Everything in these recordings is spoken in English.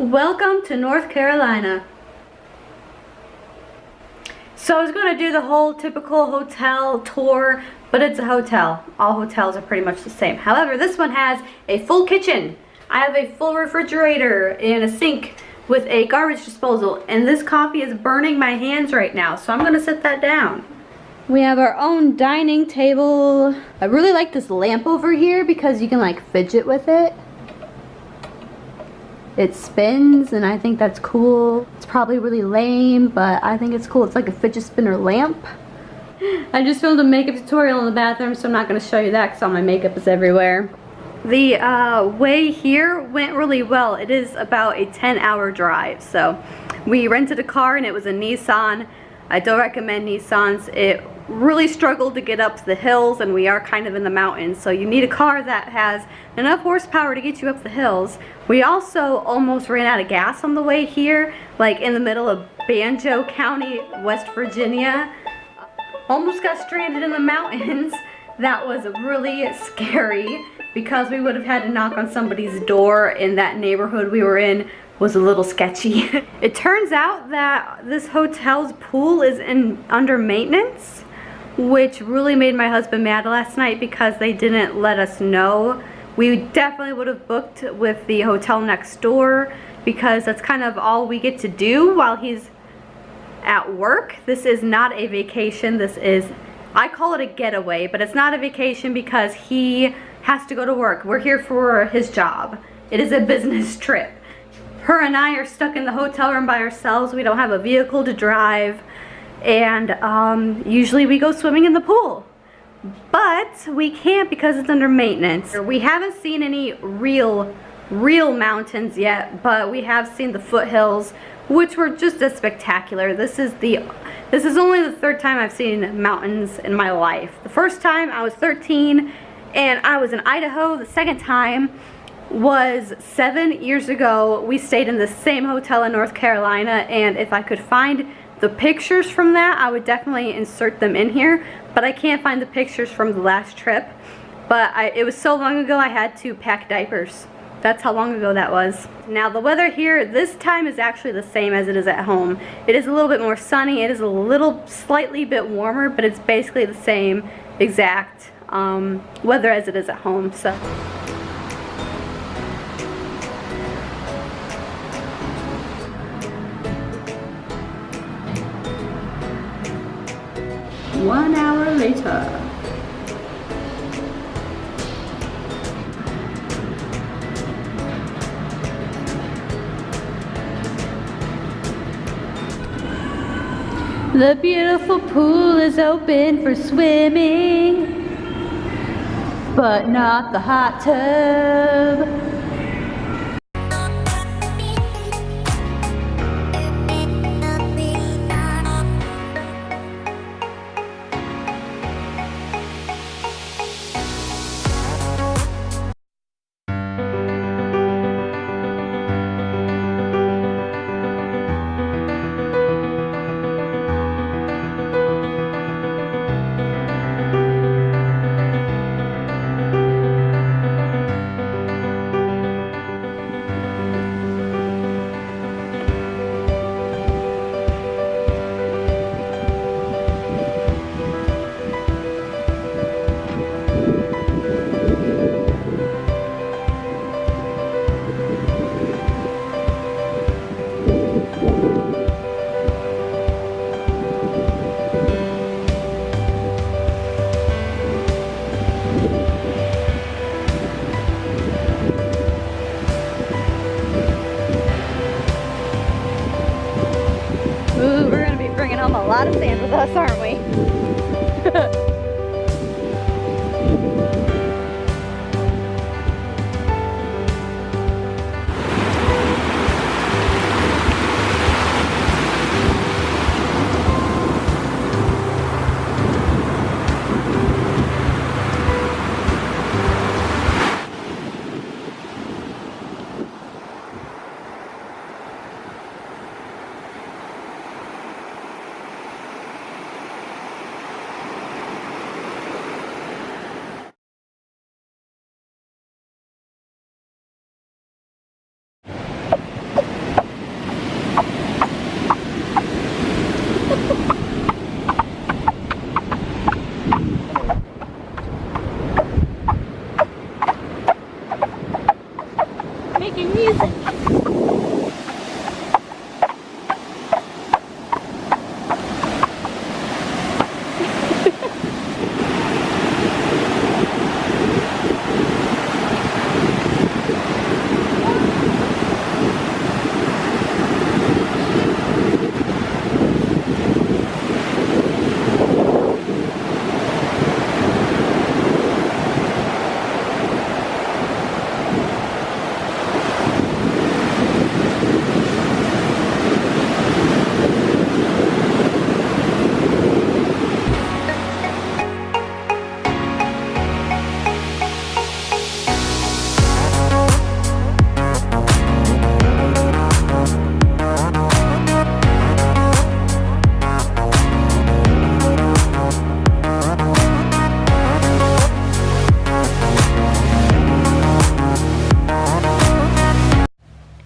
Welcome to North Carolina. So I was going to do the whole typical hotel tour, but it's a hotel. All hotels are pretty much the same. However, this one has a full kitchen. I have a full refrigerator and a sink with a garbage disposal, and this coffee is burning my hands right now, so I'm going to set that down. We have our own dining table. I really like this lamp over here because you can like fidget with it. It spins and I think that's cool. It's probably really lame, but I think it's cool. It's like a fidget spinner lamp. I just filmed a makeup tutorial in the bathroom, so I'm not going to show you that because all my makeup is everywhere. The way here went really well. It is about a 10-hour drive. So we rented a car and it was a Nissan. I don't recommend Nissans. It really struggled to get up the hills, and we are kind of in the mountains, so you need a car that has enough horsepower to get you up the hills. We also almost ran out of gas on the way here, like in the middle of Banjo County, West Virginia. Almost got stranded in the mountains. That was really scary because we would have had to knock on somebody's door, and that neighborhood we were in was a little sketchy. It turns out that this hotel's pool is under maintenance, which really made my husband mad last night because they didn't let us know. We definitely would have booked with the hotel next door because that's kind of all we get to do while he's at work. This is not a vacation. This is, I call it a getaway, but it's not a vacation because he has to go to work. We're here for his job. It is a business trip. Her and I are stuck in the hotel room by ourselves. We don't have a vehicle to drive, and usually we go swimming in the pool, but we can't because it's under maintenance. We haven't seen any real mountains yet, but we have seen the foothills, which were just as spectacular. This is only the third time I've seen mountains in my life. The first time I was 13 and I was in Idaho. The second time was 7 years ago. We stayed in the same hotel in North Carolina, and if I could find the pictures from that, I would definitely insert them in here, but I can't find the pictures from the last trip. But it was so long ago I had to pack diapers. That's how long ago that was. Now the weather here this time is actually the same as it is at home. It is a little bit more sunny. It is a little slightly bit warmer, but it's basically the same exact weather as it is at home. So. One hour later. The beautiful pool is open for swimming, but not the hot tub. Ooh, we're going to be bringing home a lot of sand with us, aren't we? making music.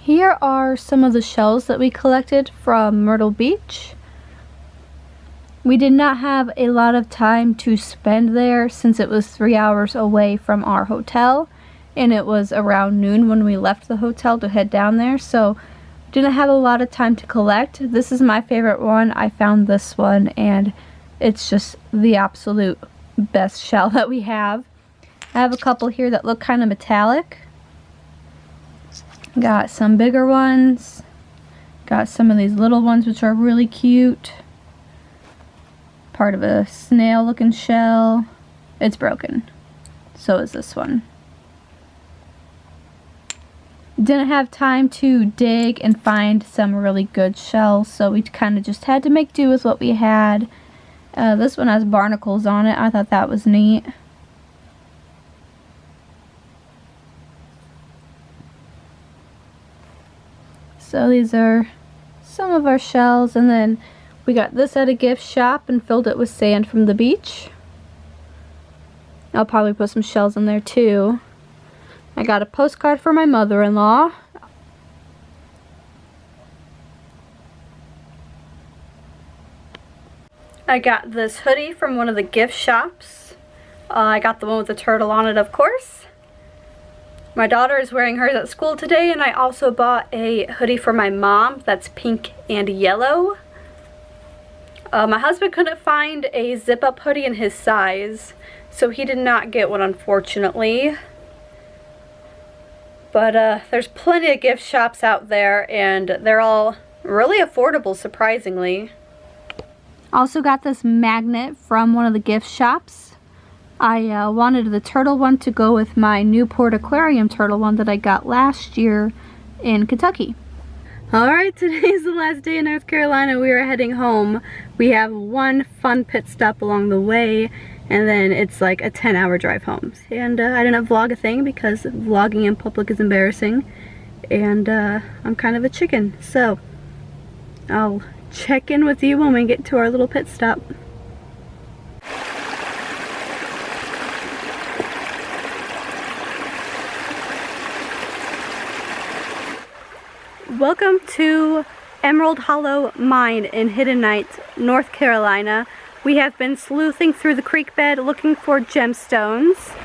Here are some of the shells that we collected from Myrtle Beach. We did not have a lot of time to spend there since it was 3 hours away from our hotel, and it was around noon when we left the hotel to head down there, so didn't have a lot of time to collect. This is my favorite one. I found this one and it's just the absolute best shell that we have. I have a couple here that look kind of metallic. Got some bigger ones. Got some of these little ones which are really cute. Part of a snail looking shell. It's broken. So is this one. Didn't have time to dig and find some really good shells, so we kind of just had to make do with what we had. This one has barnacles on it. I thought that was neat. So these are some of our shells, and then we got this at a gift shop and filled it with sand from the beach. I'll probably put some shells in there too. I got a postcard for my mother-in-law. I got this hoodie from one of the gift shops. I got the one with the turtle on it, of course. My daughter is wearing hers at school today, and I also bought a hoodie for my mom that's pink and yellow. My husband couldn't find a zip-up hoodie in his size, so he did not get one, unfortunately. But there's plenty of gift shops out there, and they're all really affordable, surprisingly. Also got this magnet from one of the gift shops. I wanted the turtle one to go with my Newport Aquarium turtle one that I got last year in Kentucky. Alright, today's the last day in North Carolina. We are heading home. We have one fun pit stop along the way, and then it's like a 10-hour drive home. And I didn't vlog a thing because vlogging in public is embarrassing, and I'm kind of a chicken. So I'll check in with you when we get to our little pit stop. Welcome to Emerald Hollow Mine in Hidden Night, North Carolina. We have been sleuthing through the creek bed looking for gemstones.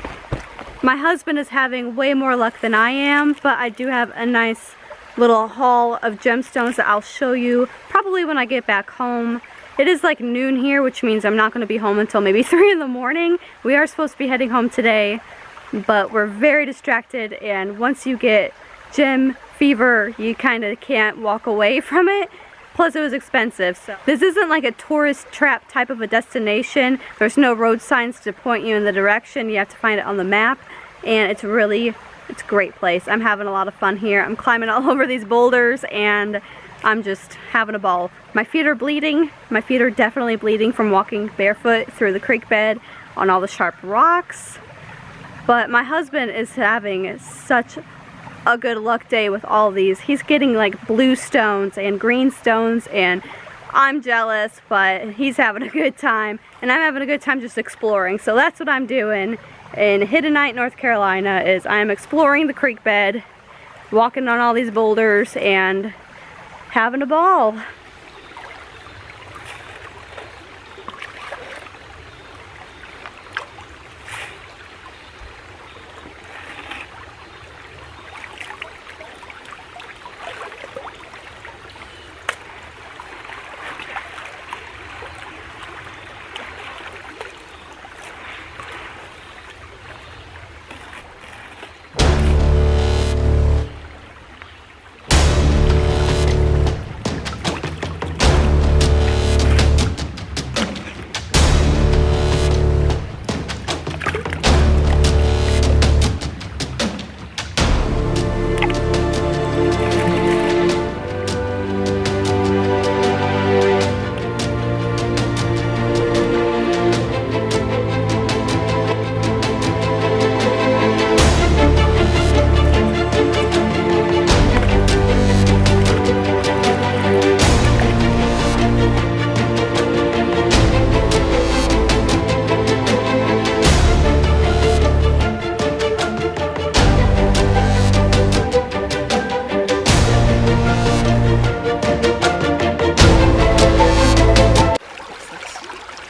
My husband is having way more luck than I am, but I do have a nice little haul of gemstones that I'll show you probably when I get back home. It is like noon here, which means I'm not going to be home until maybe 3 in the morning. We are supposed to be heading home today, but we're very distracted, and once you get gem fever, you kind of can't walk away from it. Plus it was expensive. So this isn't like a tourist trap type of a destination. There's no road signs to point you in the direction. You have to find it on the map, and it's a great place. I'm having a lot of fun here. I'm climbing all over these boulders, and I'm just having a ball. My feet are bleeding. My feet are definitely bleeding from walking barefoot through the creek bed on all the sharp rocks. But my husband is having such a good luck day with all these. He's getting like blue stones and green stones, and I'm jealous, but he's having a good time, and I'm having a good time just exploring. So that's what I'm doing in Hidden Night, North Carolina, is I'm exploring the creek bed, walking on all these boulders, and having a ball.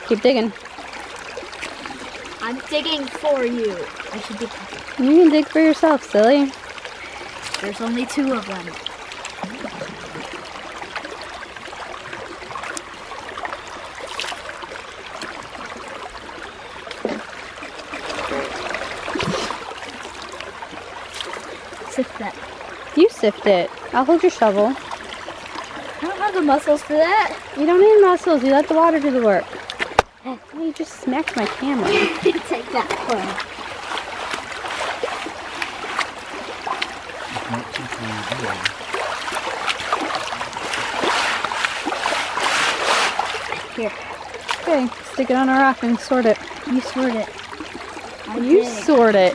Keep digging. I'm digging for you. I should dig. You can dig for yourself, silly. There's only 2 of them. Sift that. You sift it. I'll hold your shovel. I don't have the muscles for that. You don't need muscles. You let the water do the work. Oh, you just smacked my camera. Take that phone. Here. Okay, stick it on a rock and sort it. You sort it. You sort it.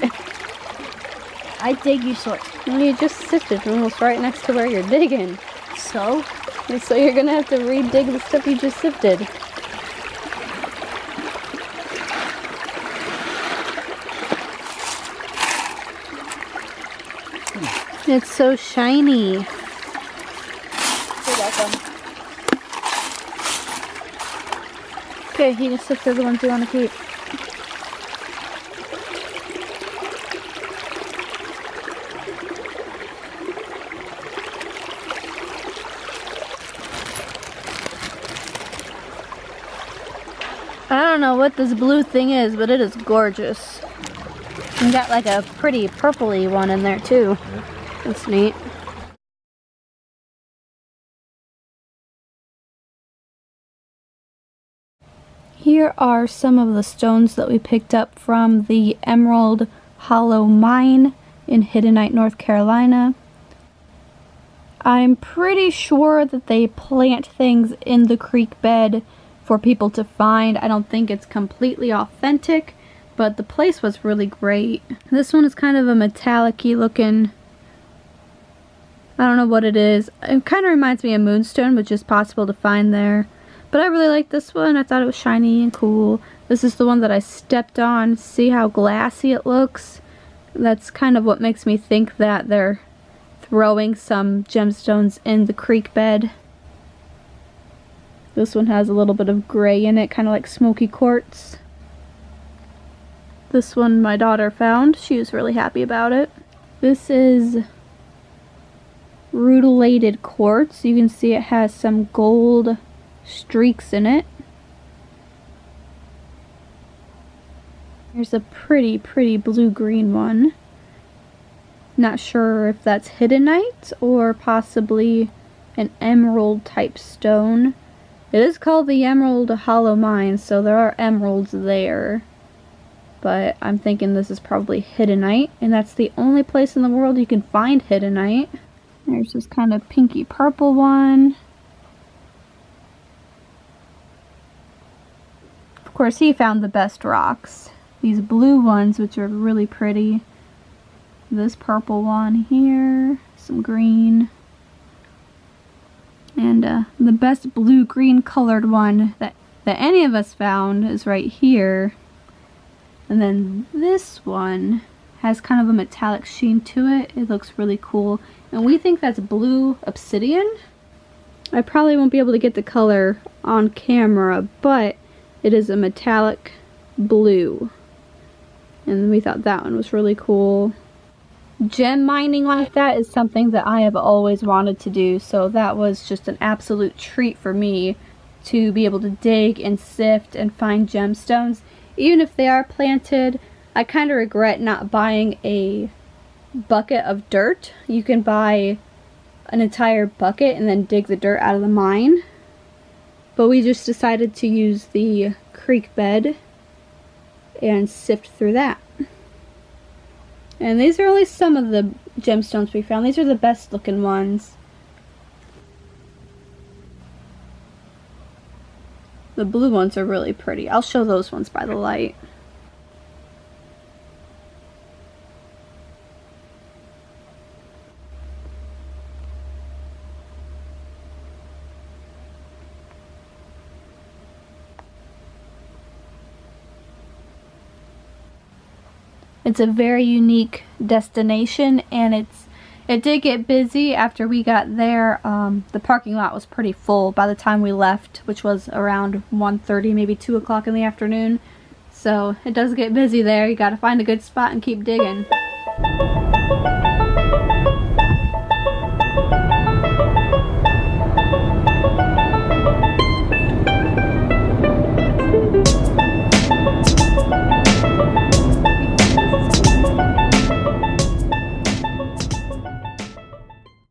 I dig, you sort. You just sifted almost right next to where you're digging. So? So you're gonna have to re-dig the stuff you just sifted. It's so shiny. You're welcome. Okay, you can sift through the ones you want to keep. I don't know what this blue thing is, but it is gorgeous. You got like a pretty purpley one in there too. That's neat. Here are some of the stones that we picked up from the Emerald Hollow Mine in Hiddenite, North Carolina. I'm pretty sure that they plant things in the creek bed for people to find. I don't think it's completely authentic, but the place was really great. This one is kind of a metallic-y looking, I don't know what it is. It kind of reminds me of moonstone, which is possible to find there. But I really like this one. I thought it was shiny and cool. This is the one that I stepped on. See how glassy it looks? That's kind of what makes me think that they're throwing some gemstones in the creek bed. This one has a little bit of gray in it, kind of like smoky quartz. This one my daughter found. She was really happy about it. This is rutilated quartz. You can see it has some gold streaks in it. Here's a pretty blue-green one. Not sure if that's hiddenite or possibly an emerald type stone. It is called the Emerald Hollow Mine, so there are emeralds there. But I'm thinking this is probably hiddenite, and that's the only place in the world you can find hiddenite. There's this kind of pinky purple one. Of course, he found the best rocks. These blue ones, which are really pretty. This purple one here, some green. And the best blue-green colored one that any of us found is right here. And then this one has kind of a metallic sheen to it. It looks really cool. And we think that's blue obsidian. I probably won't be able to get the color on camera, but it is a metallic blue. And we thought that one was really cool. Gem mining like that is something that I have always wanted to do, so that was just an absolute treat for me to be able to dig and sift and find gemstones. Even if they are planted, I kind of regret not buying a bucket of dirt. You can buy an entire bucket and then dig the dirt out of the mine. But we just decided to use the creek bed and sift through that. And these are only some of the gemstones we found. These are the best looking ones. The blue ones are really pretty. I'll show those ones by the light. It's a very unique destination, and it's It did get busy after we got there. The parking lot was pretty full by the time we left, which was around 1:30, maybe 2 o'clock in the afternoon. So it does get busy there. You gotta find a good spot and keep digging.